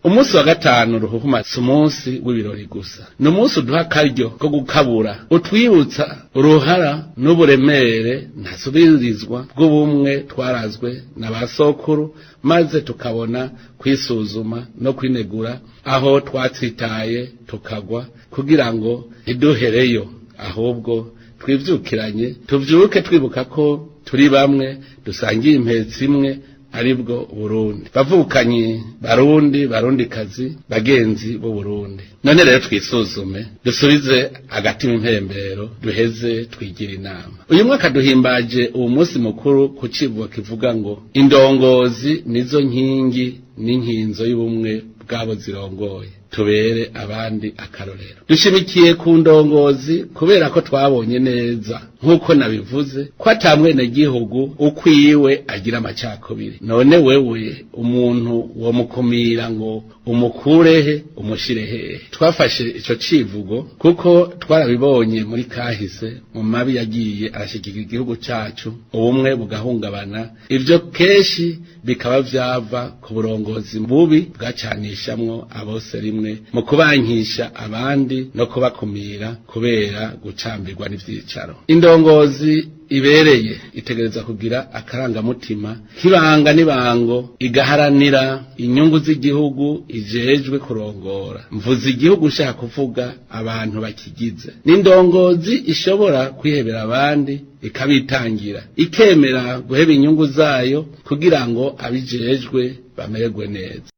umunsi wa gatanu ruhuhuma si umunsi w'ibirori gusa, ni umunsi uduha akaryo ko gukabura utwibutsa uruhara n'uburemere ntasubirizwa bw'ubumwe twarazwe na ba sokuru, maze tukabona kwisuzuma no kwinegura aho twatsitaye tukagwa, kugira ngo iduhereyo, ahubwo twivyukiranye tuvyuke twibuka ko turi bamwe dusangiye impetsi imwe, aribwo Burundi. Bavukanyi Barundi, Barundikazi, bagenzi bo Burundi, none rero twisuzume, dusubize agatima impembero, duheze twigira inama. Uyu mwaka duhimbaje uwo munsi mukuru ku civugo kivuga ngo indongozi nizo nkingi n'inkinzo y'ubumwe bwabo zirongoye, tubere abandi akarorero. Dushimikiye ku ndongozi kubera ko twabonye neza nkuko nabivuze ko atamwene gihugu ukwiwe agira amacakubiri. None wewe umuntu wo mukumira ngo umukurehe umushirehe? Twafashe ico civugo kuko twarabibonye muri kahise mu mabi yagiye arashikira igihugu cacu, ubumwe bugahungabana, ivyo keshi bikaba vyava ku burongozi bubi bwacanishamwo abose rimwe mu kubankisha abandi no kubakumira kubera gucambirwa n'ivyicaro. Indongozi ibereye itegereza kugira akarangamutima kibanga nibango, igaharanira inyungu z'igihugu ijejwe kurongora. Mvuze igihugu nshaka kuvuga abantu bakigize. N'indongozi ishobora kwihebera abandi ikabitangira, ikemera guheba inyungu zayo kugira ngo abijejwe bamererwe neza.